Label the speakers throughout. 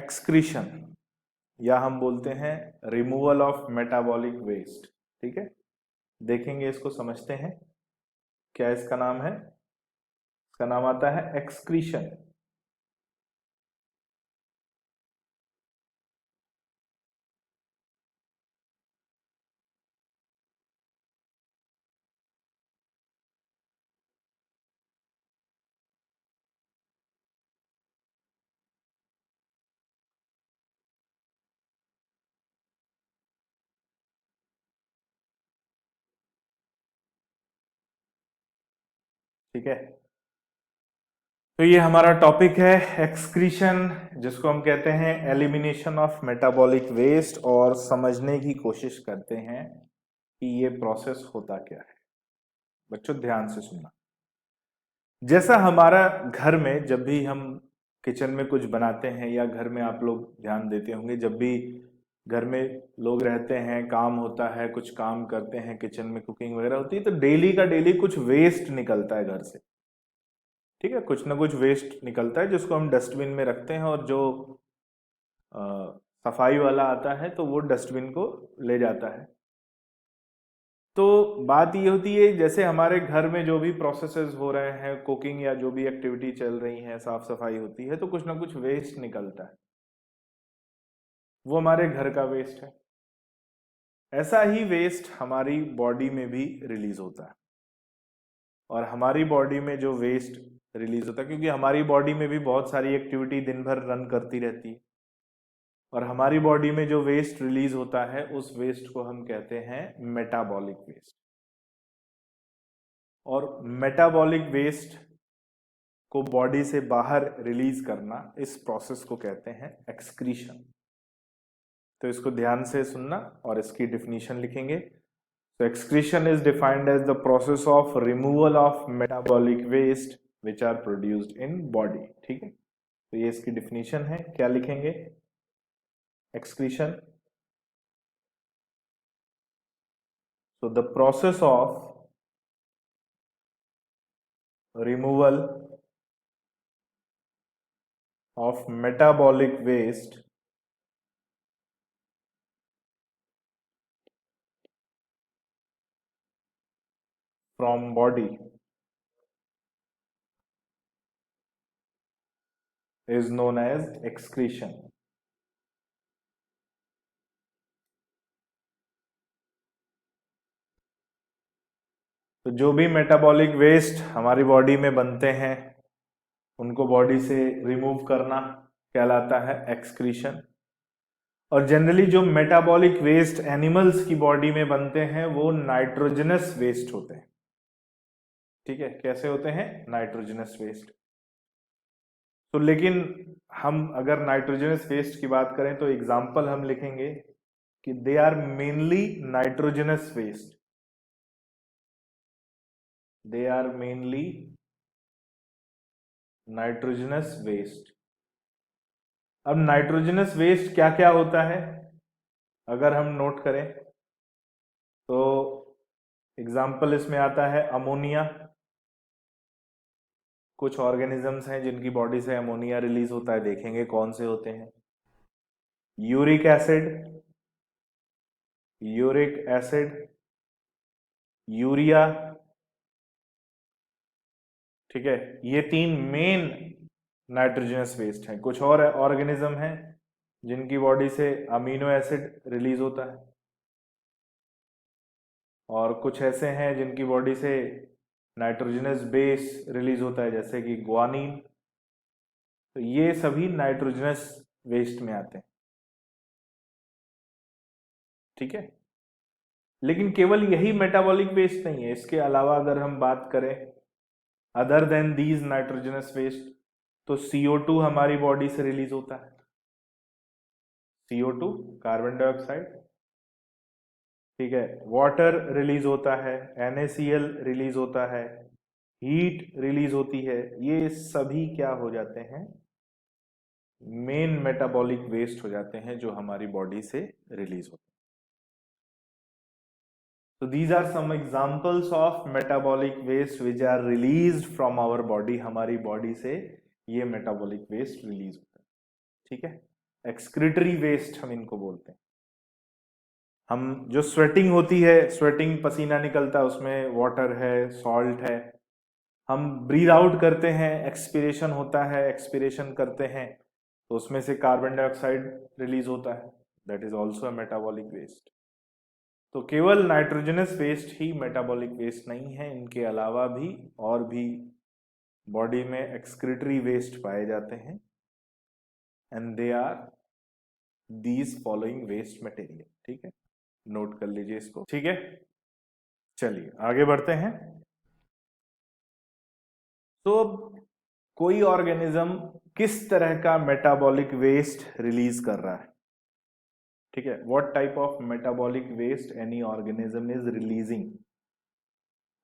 Speaker 1: Excretion या हम बोलते हैं रिमूवल ऑफ मेटाबॉलिक वेस्ट। ठीक है, देखेंगे इसको, समझते हैं क्या इसका नाम है। इसका नाम आता है एक्सक्रीशन। ठीक है, तो ये हमारा टॉपिक है एक्सक्रीशन, जिसको हम कहते हैं एलिमिनेशन ऑफ मेटाबॉलिक वेस्ट, और समझने की कोशिश करते हैं कि ये प्रोसेस होता क्या है। बच्चों ध्यान से सुनना। जैसा हमारा घर में जब भी हम किचन में कुछ बनाते हैं, या घर में आप लोग ध्यान देते होंगे, जब भी घर में लोग रहते हैं, काम होता है, कुछ काम करते हैं, किचन में कुकिंग वगैरह होती है, तो डेली का डेली कुछ वेस्ट निकलता है घर से। ठीक है, कुछ ना कुछ वेस्ट निकलता है जिसको हम डस्टबिन में रखते हैं, और जो सफाई वाला आता है तो वो डस्टबिन को ले जाता है। तो बात ये होती है, जैसे हमारे घर में जो भी प्रोसेसेस हो रहे हैं, कुकिंग या जो भी एक्टिविटी चल रही है, साफ सफाई होती है, तो कुछ ना कुछ वेस्ट निकलता है, वो हमारे घर का वेस्ट है। ऐसा ही वेस्ट हमारी बॉडी में भी रिलीज होता है, और हमारी बॉडी में जो वेस्ट रिलीज होता है, क्योंकि हमारी बॉडी में भी बहुत सारी एक्टिविटी दिन भर रन करती रहती है, और हमारी बॉडी में जो वेस्ट रिलीज होता है उस वेस्ट को हम कहते हैं मेटाबॉलिक वेस्ट। और मेटाबॉलिक वेस्ट को बॉडी से बाहर रिलीज करना, इस प्रोसेस को कहते हैं एक्सक्रीशन। तो इसको ध्यान से सुनना और इसकी डिफिनीशन लिखेंगे। तो excretion is defined as the process of removal of metabolic waste which are produced in body. ठीक है, तो ये इसकी डिफिनीशन है। क्या लिखेंगे? Excretion, so the process of removal of metabolic waste from body is known as excretion. तो जो भी मेटाबॉलिक वेस्ट हमारी बॉडी में बनते हैं उनको बॉडी से रिमूव करना कहलाता है एक्सक्रीशन। और जनरली जो मेटाबॉलिक वेस्ट एनिमल्स की बॉडी में बनते हैं वो नाइट्रोजनस वेस्ट होते हैं। ठीक है, कैसे होते हैं? Nitrogenous waste. तो लेकिन हम अगर नाइट्रोजनस वेस्ट की बात करें तो एग्जाम्पल हम लिखेंगे कि they are mainly nitrogenous waste. They are mainly nitrogenous waste. अब नाइट्रोजनस वेस्ट क्या क्या होता है अगर हम नोट करें तो एग्जाम्पल इसमें आता है अमोनिया। कुछ ऑर्गेनिजम्स हैं जिनकी बॉडी से अमोनिया रिलीज होता है, देखेंगे कौन से होते हैं। Uric acid, uric acid, urea. ठीक है, ये तीन मेन नाइट्रोजनस वेस्ट हैं। कुछ और ऑर्गेनिज्म हैं जिनकी बॉडी से अमीनो एसिड रिलीज होता है, और कुछ ऐसे हैं जिनकी बॉडी से नाइट्रोजनस बेस रिलीज होता है, जैसे कि ग्वानीन। तो ये सभी नाइट्रोजनस वेस्ट में आते हैं। ठीक है, लेकिन केवल यही मेटाबॉलिक वेस्ट नहीं है, इसके अलावा अगर हम बात करें other than these nitrogenous waste, तो CO2 हमारी बॉडी से रिलीज होता है। CO2 carbon dioxide. ठीक है, वाटर रिलीज होता है, NaCl रिलीज होता है, हीट रिलीज होती है। ये सभी क्या हो जाते हैं? मेन मेटाबॉलिक वेस्ट हो जाते हैं जो हमारी बॉडी से रिलीज होते हैं। So these are some examples of metabolic waste which are released from our body. हमारी बॉडी से ये मेटाबॉलिक वेस्ट रिलीज होता है। ठीक है, एक्सक्रीटरी वेस्ट हम इनको बोलते हैं। हम जो स्वेटिंग होती है, स्वेटिंग पसीना निकलता है, उसमें वाटर है, सॉल्ट है, हम ब्रीद आउट करते हैं, एक्सपिरेशन होता है, एक्सपिरेशन करते हैं तो उसमें से कार्बन डाइऑक्साइड रिलीज होता है, that is also a metabolic waste. तो केवल नाइट्रोजनस वेस्ट ही मेटाबॉलिक वेस्ट नहीं है, इनके अलावा भी और भी बॉडी में एक्सक्रीटरी वेस्ट पाए जाते हैं, and they are these following waste material. ठीक है, नोट कर लीजिए इसको। ठीक है, चलिए आगे बढ़ते हैं। तो कोई ऑर्गेनिज्म किस तरह का मेटाबॉलिक वेस्ट रिलीज कर रहा है? ठीक है, what type of metabolic waste any organism is releasing.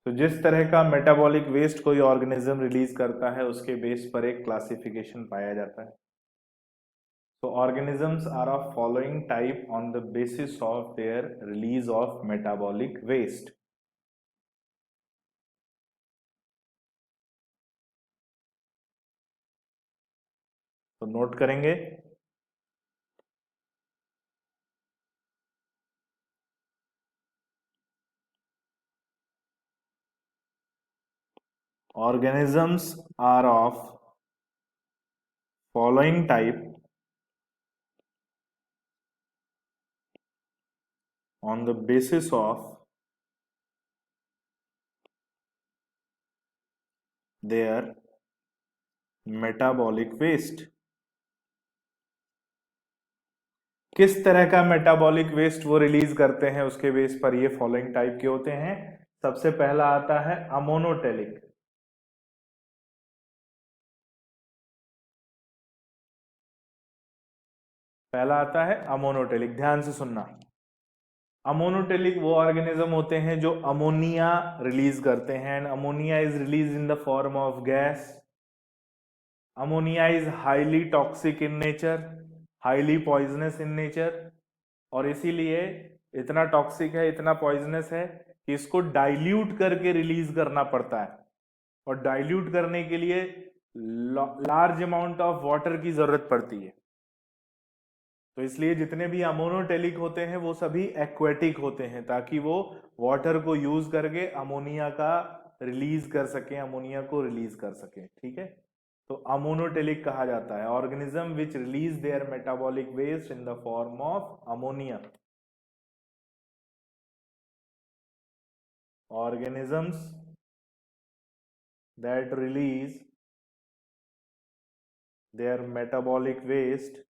Speaker 1: तो जिस तरह का मेटाबॉलिक वेस्ट कोई ऑर्गेनिज्म रिलीज करता है उसके बेस पर एक क्लासिफिकेशन पाया जाता है। So organisms are of following type on the basis of their release of metabolic waste. तो नोट करेंगे, organisms are of following type on the basis of their metabolic waste। किस तरह का मेटाबॉलिक वेस्ट वो release करते हैं उसके base पर ये फॉलोइंग टाइप के होते हैं। सबसे पहला आता है अमोनोटेलिक। पहला आता है अमोनोटेलिक, ध्यान से सुनना। अमोनोटेलिक वो ऑर्गेनिज्म होते हैं जो अमोनिया रिलीज करते हैं, and ammonia is release in the form of gas. Ammonia is highly toxic in nature, highly poisonous in nature, और इसीलिए इतना टॉक्सिक है, इतना पॉइजनस है कि इसको डाइल्यूट करके रिलीज करना पड़ता है, और डाइल्यूट करने के लिए लार्ज अमाउंट ऑफ वाटर की जरूरत पड़ती है। तो इसलिए जितने भी अमोनोटेलिक होते हैं वो सभी एक्वेटिक होते हैं, ताकि वो वाटर को यूज करके अमोनिया का रिलीज कर सके, अमोनिया को रिलीज कर सके। ठीक है, तो अमोनोटेलिक कहा जाता है organism which release their metabolic waste in the form of ammonia. organisms that release their metabolic waste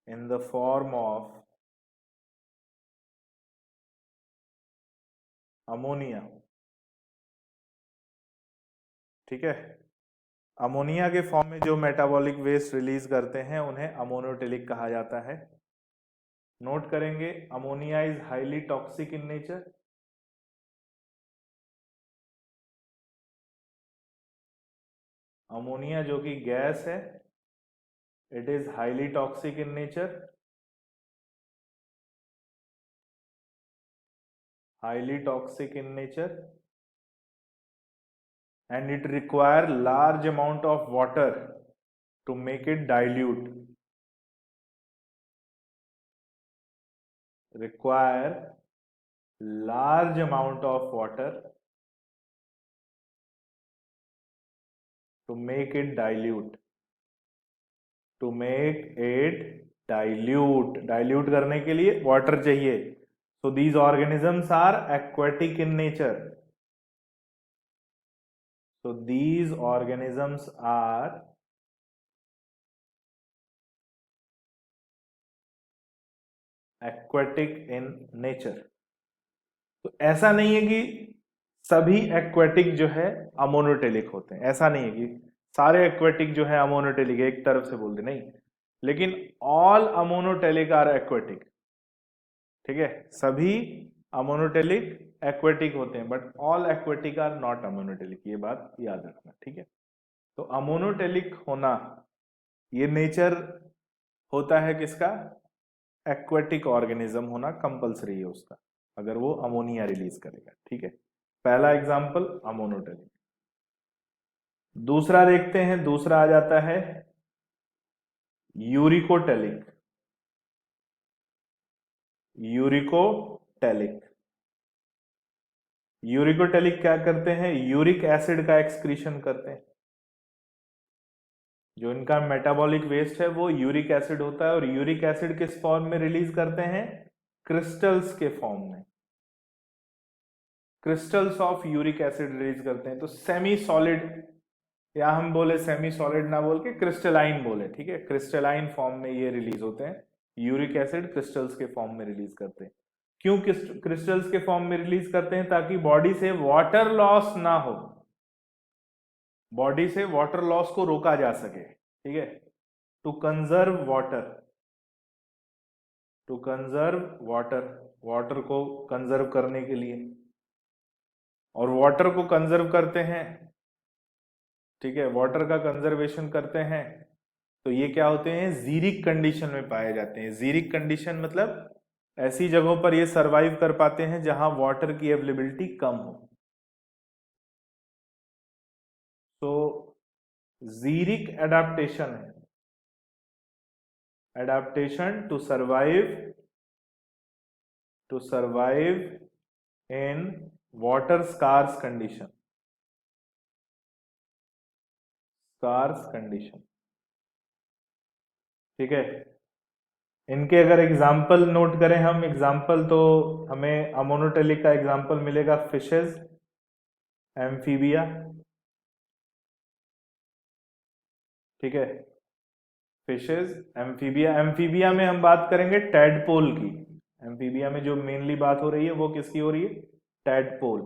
Speaker 1: in the form of ammonia. ठीक है, अमोनिया के फॉर्म में जो मेटाबॉलिक वेस्ट रिलीज करते हैं उन्हें अमोनोटेलिक कहा जाता है। नोट करेंगे, ammonia is highly toxic in nature. Ammonia जो कि गैस है, it is highly toxic in nature, highly toxic in nature, and it require large amount of water to make it dilute, require large amount of water to make it dilute, to make it dilute करने के लिए water चाहिए। So these organisms are aquatic in nature. So these organisms are aquatic in nature. तो ऐसा नहीं है कि सभी एक्वेटिक जो है अमोनोटेलिक होते हैं, ऐसा नहीं है कि सारे एक्वेटिक जो है अमोनोटेलिक, एक तरफ से बोल दे, नहीं, लेकिन ऑल अमोनोटेलिक आर एक्वेटिक। ठीक है, सभी अमोनोटेलिक एक्वेटिक होते हैं, but all aquatic are not ammonotelic, ये बात याद रखना। ठीक है, तो अमोनोटेलिक होना ये नेचर होता है किसका, एक्वेटिक ऑर्गेनिज्म होना कंपलसरी है उसका, अगर वो अमोनिया रिलीज करेगा। ठीक है, पहला एग्जांपल अमोनोटेलिक। दूसरा देखते हैं, दूसरा आ जाता है यूरिकोटेलिक। यूरिकोटेलिक, यूरिकोटेलिक क्या करते हैं? यूरिक एसिड का एक्सक्रीशन करते हैं। जो इनका मेटाबॉलिक वेस्ट है वो यूरिक एसिड होता है, और यूरिक एसिड किस फॉर्म में रिलीज करते हैं? क्रिस्टल्स के फॉर्म में, crystals of uric acid release करते हैं। तो सेमी सॉलिड, या हम बोले सेमी सॉलिड ना बोल के क्रिस्टलाइन बोले, ठीक है, क्रिस्टलाइन फॉर्म में ये रिलीज होते हैं। यूरिक एसिड क्रिस्टल्स के फॉर्म में रिलीज करते हैं। क्यों क्रिस्टल्स के फॉर्म में रिलीज करते हैं? ताकि बॉडी से वाटर लॉस ना हो, बॉडी से वाटर लॉस को रोका जा सके, ठीक है, to conserve water, to conserve water, water को कंजर्व करने के लिए। और वाटर को कंजर्व करते हैं, ठीक है, वाटर का कंजर्वेशन करते हैं, तो ये क्या होते हैं? जीरिक कंडीशन में पाए जाते हैं। जीरिक कंडीशन मतलब ऐसी जगहों पर ये सरवाइव कर पाते हैं जहां वाटर की अवेलेबिलिटी कम हो। तो जीरिक एडाप्टेशन है, adaptation to survive in water scarce condition, scarce condition, ठीक है। इनके अगर एग्जाम्पल नोट करें हम, एग्जाम्पल तो हमें अमोनोटेलिक का एग्जाम्पल मिलेगा फिशेस, एम्फीबिया, ठीक है, फिशेस, एम्फीबिया। एम्फीबिया में हम बात करेंगे टैडपोल की। एम्फीबिया में जो मेनली बात हो रही है वो किसकी हो रही है? टैडपोल।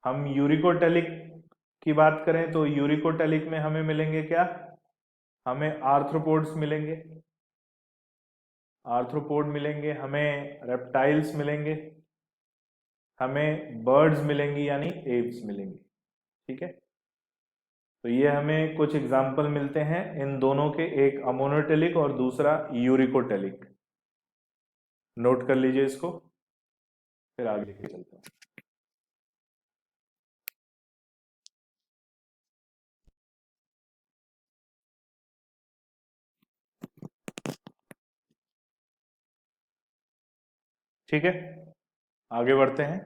Speaker 1: हम यूरिकोटेलिक की बात करें तो यूरिकोटेलिक में हमें मिलेंगे क्या? हमें आर्थ्रोपोड्स मिलेंगे, आर्थ्रोपोड मिलेंगे, हमें रेप्टाइल्स मिलेंगे, हमें बर्ड्स मिलेंगी यानी एव्स मिलेंगी, ठीक है। तो ये हमें कुछ एग्जाम्पल मिलते हैं इन दोनों के, एक अमोनोटेलिक और दूसरा यूरिकोटेलिक। नोट कर लीजिए इसको, फिर आगे लेके चलते हैं। ठीक है, आगे बढ़ते हैं।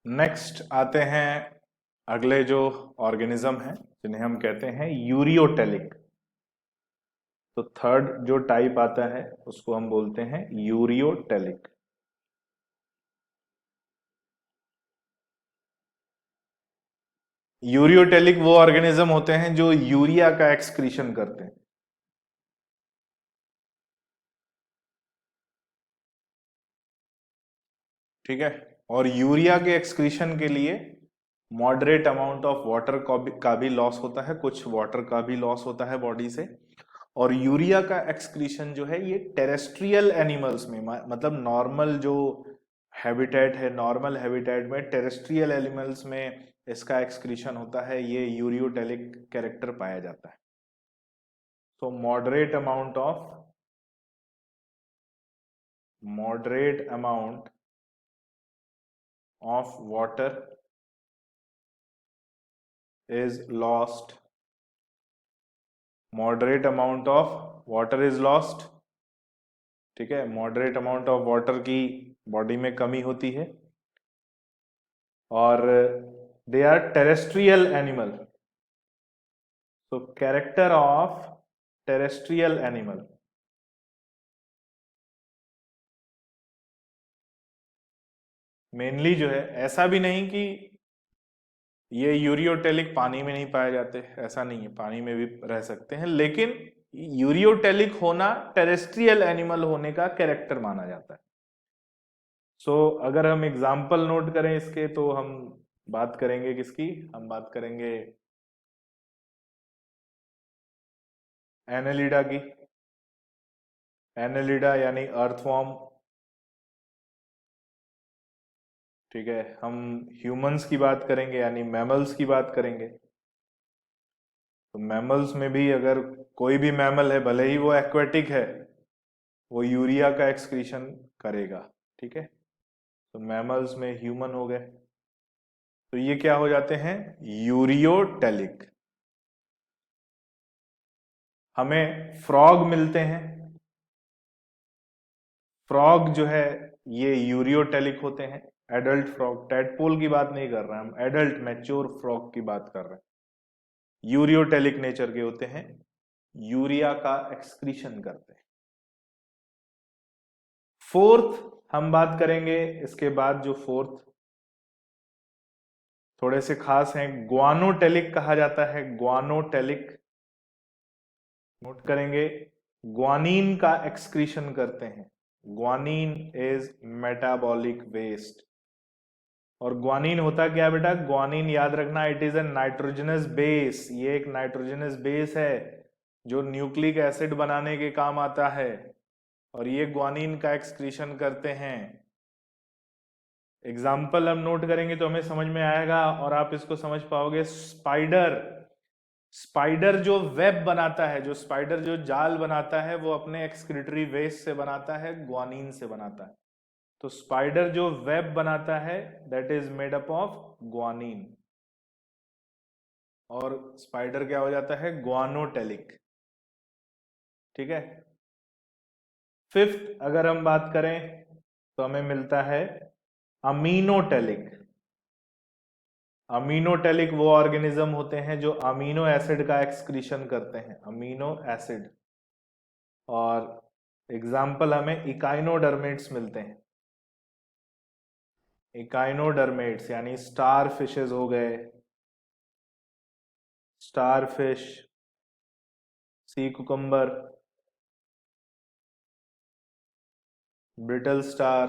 Speaker 1: नेक्स्ट आते हैं अगले जो ऑर्गेनिज्म हैं जिन्हें हम कहते हैं यूरियोटेलिक। तो थर्ड जो टाइप आता है उसको हम बोलते हैं यूरियोटेलिक। यूरियोटेलिक वो ऑर्गेनिज्म होते हैं जो यूरिया का एक्सक्रीशन करते हैं, ठीक है। और यूरिया के एक्सक्रीशन के लिए मॉडरेट अमाउंट ऑफ वाटर का भी लॉस होता है, कुछ वाटर का भी लॉस होता है बॉडी से। और यूरिया का एक्सक्रीशन जो है ये टेरेस्ट्रियल एनिमल्स में, मतलब नॉर्मल जो हैबिटेट है, नॉर्मल हैबिटेट में टेरेस्ट्रियल एनिमल्स में इसका एक्सक्रीशन होता है, ये यूरियोटेलिक कैरेक्टर पाया जाता है। सो moderate amount of water is lost, moderate amount of water is lost, ठीक है, मॉडरेट अमाउंट ऑफ वाटर की बॉडी में कमी होती है। और दे आर टेरेस्ट्रियल एनिमल, तो character of terrestrial animal, mainly जो है, ऐसा भी नहीं कि ये यूरियोटेलिक पानी में नहीं पाए जाते, ऐसा नहीं है, पानी में भी रह सकते हैं, लेकिन यूरियोटेलिक होना टेरेस्ट्रियल एनिमल होने का कैरेक्टर माना जाता है। सो अगर हम एग्जाम्पल नोट करें इसके, तो हम बात करेंगे किसकी? हम बात करेंगे एनेलिडा की। एनेलिडा यानी अर्थवॉर्म। ठीक है, हम ह्यूमंस की बात करेंगे यानी मैमल्स की बात करेंगे। तो मैमल्स में भी अगर कोई भी मैमल है, भले ही वो एक्वेटिक है, वो यूरिया का एक्सक्रीशन करेगा। ठीक है, तो मैमल्स में ह्यूमन हो गए, तो ये क्या हो जाते हैं, यूरियोटेलिक। हमें फ्रॉग मिलते हैं, फ्रॉग जो है ये यूरियोटेलिक होते हैं। एडल्ट फ्रॉग, टैडपोल की बात नहीं कर रहे हैं हम, एडल्ट मैच्योर फ्रॉग की बात कर रहे हैं। यूरियोटेलिक नेचर के होते हैं, यूरिया का एक्सक्रीशन करते हैं। फोर्थ हम बात करेंगे इसके बाद, जो फोर्थ थोड़े से खास हैं, ग्वानोटेलिक कहा जाता है। ग्वानोटेलिक नोट करेंगे, ग्वानीन का एक्सक्रीशन करते हैं। Guanine is metabolic waste. और ग्वानीन होता क्या है बेटा, ग्वानीन याद रखना, it is a nitrogenous base. ये एक नाइट्रोजनस बेस है जो न्यूक्लिक एसिड बनाने के काम आता है, और ये ग्वानीन का एक्सक्रीशन करते हैं। एग्जाम्पल हम नोट करेंगे तो हमें समझ में आएगा और आप इसको समझ पाओगे। स्पाइडर, स्पाइडर जो वेब बनाता है, जो स्पाइडर जो जाल बनाता है, वो अपने एक्सक्रीटरी वेस्ट से बनाता है, ग्वानीन से बनाता है। तो स्पाइडर जो वेब बनाता है that is made up of ग्वानीन, और स्पाइडर क्या हो जाता है, ग्वानोटेलिक। ठीक है, फिफ्थ अगर हम बात करें तो हमें मिलता है अमीनोटेलिक। अमीनोटेलिक वो ऑर्गेनिज्म होते हैं जो अमीनो एसिड का एक्सक्रीशन करते हैं, अमीनो एसिड। और एग्जाम्पल हमें इकाइनोडर्मेट्स मिलते हैं। इकाइनोडर्मेट्स यानी स्टार फिशेज हो गए, स्टार फिश, सी कुकम्बर, ब्रिटल स्टार।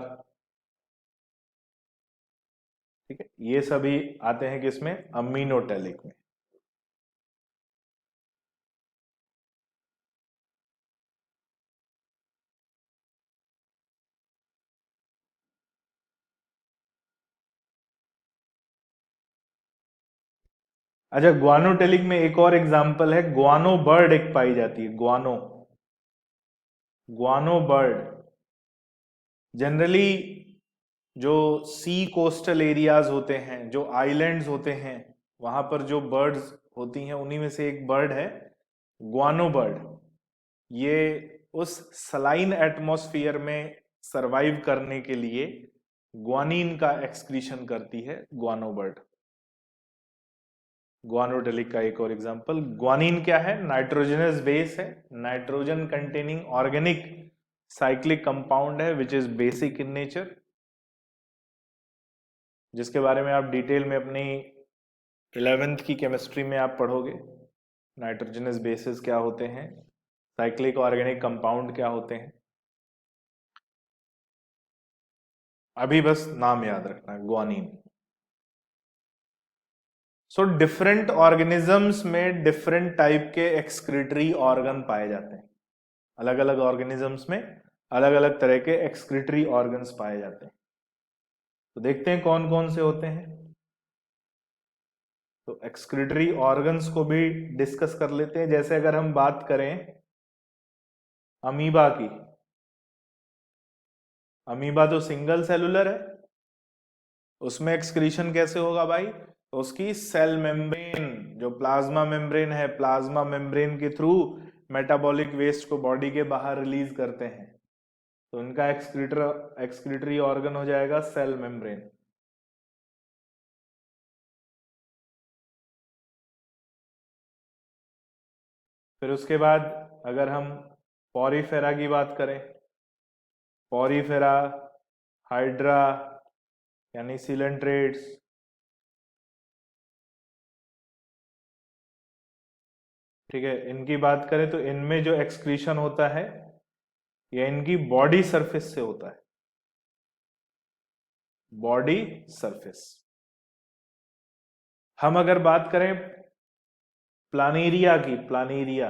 Speaker 1: ठीक है, ये सभी आते हैं किसमें, अमीनोटेलिक में। अच्छा, ग्वानोटेलिक में एक और एग्जांपल है, ग्वानो बर्ड एक पाई जाती है, ग्वानो, ग्वानो बर्ड। जनरली जो सी कोस्टल एरियाज होते हैं, जो आइलैंड्स होते हैं, वहां पर जो बर्ड्स होती हैं उन्हीं में से एक बर्ड है ग्वानो बर्ड। ये उस सलाइन एटमॉस्फेयर में सरवाइव करने के लिए ग्वानीन का एक्सक्रीशन करती है ग्वानो बर्ड। ग्वानोडेलिक का एक और एग्जांपल, ग्वानीन क्या है, नाइट्रोजनस बेस है, nitrogen containing organic cyclic compound है which is basic in nature, जिसके बारे में आप डिटेल में अपनी 11th की केमिस्ट्री में आप पढ़ोगे। नाइट्रोजनस बेसिस क्या होते हैं, साइक्लिक ऑर्गेनिक कंपाउंड क्या होते हैं, अभी बस नाम याद रखना, ग्वानीन। सो डिफरेंट ऑर्गेनिजम्स में डिफरेंट टाइप के एक्सक्रीटरी ऑर्गन पाए जाते हैं। अलग अलग ऑर्गेनिजम्स में अलग अलग तरह के एक्सक्रीटरी ऑर्गन्स पाए जाते हैं। तो देखते हैं कौन कौन से होते हैं। तो एक्सक्रीटरी ऑर्गन्स को भी डिस्कस कर लेते हैं। जैसे अगर हम बात करें अमीबा की, अमीबा तो सिंगल सेलुलर है, उसमें एक्सक्रीशन कैसे होगा भाई, तो उसकी सेल मेम्ब्रेन, जो प्लाज्मा मेम्ब्रेन है, प्लाज्मा मेम्ब्रेन के थ्रू मेटाबॉलिक वेस्ट को बॉडी के बाहर रिलीज करते हैं, तो उनका एक्सक्रीटरी ऑर्गन हो जाएगा सेल मेम्ब्रेन। फिर उसके बाद अगर हम पॉरीफेरा की बात करें, पॉरीफेरा, हाइड्रा यानी सिलेंट्रेट्स, ठीक है, इनकी बात करें तो इनमें जो एक्सक्रीशन होता है यह इनकी बॉडी सरफेस से होता है, बॉडी सरफेस। हम अगर बात करें प्लानेरिया की, प्लानेरिया,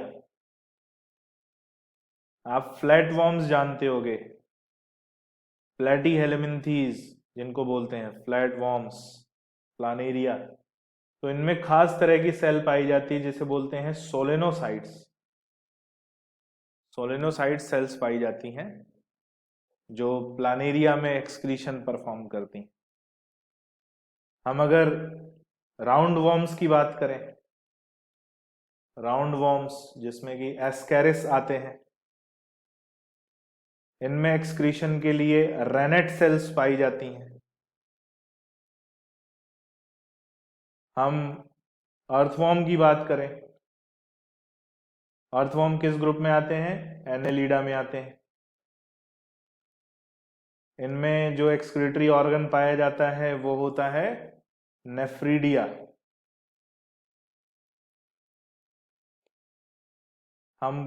Speaker 1: आप फ्लैट वॉर्म्स जानते होगे, प्लेटी हेलेमिंथीज जिनको बोलते हैं फ्लैट वॉर्म्स, प्लानेरिया। तो इनमें खास तरह की सेल पाई जाती है जिसे बोलते हैं सोलेनोसाइट्स। सोलेनोसाइट सेल्स पाई जाती हैं जो प्लानेरिया में एक्सक्रीशन परफॉर्म करती हैं। हम अगर राउंड वॉर्म्स की बात करें, राउंड वॉर्म्स जिसमें कि एस्केरिस आते हैं, इनमें एक्सक्रीशन के लिए रेनेट सेल्स पाई जाती हैं। हम अर्थवॉर्म की बात करें, अर्थवॉर्म किस ग्रुप में आते हैं? एनेलिडा में आते हैं। इनमें जो एक्सक्रीटरी ऑर्गन पाया जाता है वो होता है नेफ्रीडिया। हम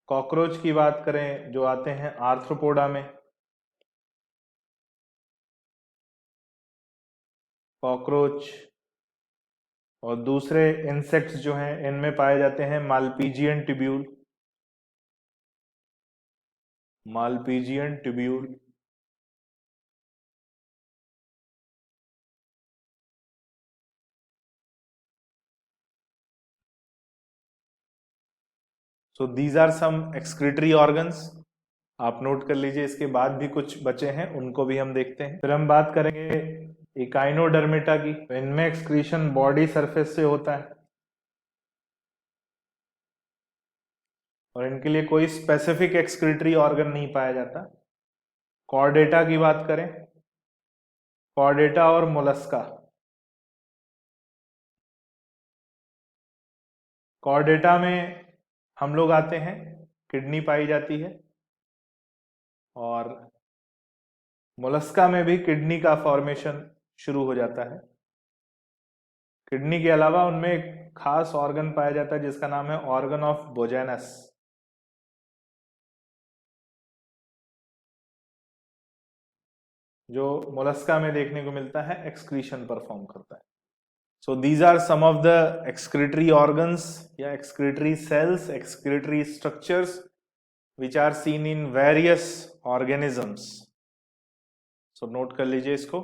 Speaker 1: कॉकरोच की बात करें जो आते हैं आर्थ्रोपोडा में, कॉकरोच और दूसरे इंसेक्ट्स जो हैं इनमें पाए जाते हैं Malpighian tubule, Malpighian tubule. So these are some excretory organs, आप नोट कर लीजिए। इसके बाद भी कुछ बचे हैं, उनको भी हम देखते हैं। फिर हम बात करेंगे इकाइनोडर्मिटा की। तो इनमें एक्सक्रीशन बॉडी सरफेस से होता है और इनके लिए कोई स्पेसिफिक एक्सक्रीटरी ऑर्गन नहीं पाया जाता। कॉर्डेटा की बात करें, कॉर्डेटा और मोलस्का। कॉर्डेटा में हम लोग आते हैं, किडनी पाई जाती है, और मोलस्का में भी किडनी का फॉर्मेशन शुरू हो जाता है। किडनी के अलावा उनमें एक खास ऑर्गन पाया जाता है जिसका नाम है ऑर्गन ऑफ बोजेनस, जो मोलस्का में देखने को मिलता है, एक्सक्रीशन परफॉर्म करता है। So these are some of the excretory organs या excretory cells, excretory structures which are seen in various organisms. So note कर लीजिए इसको।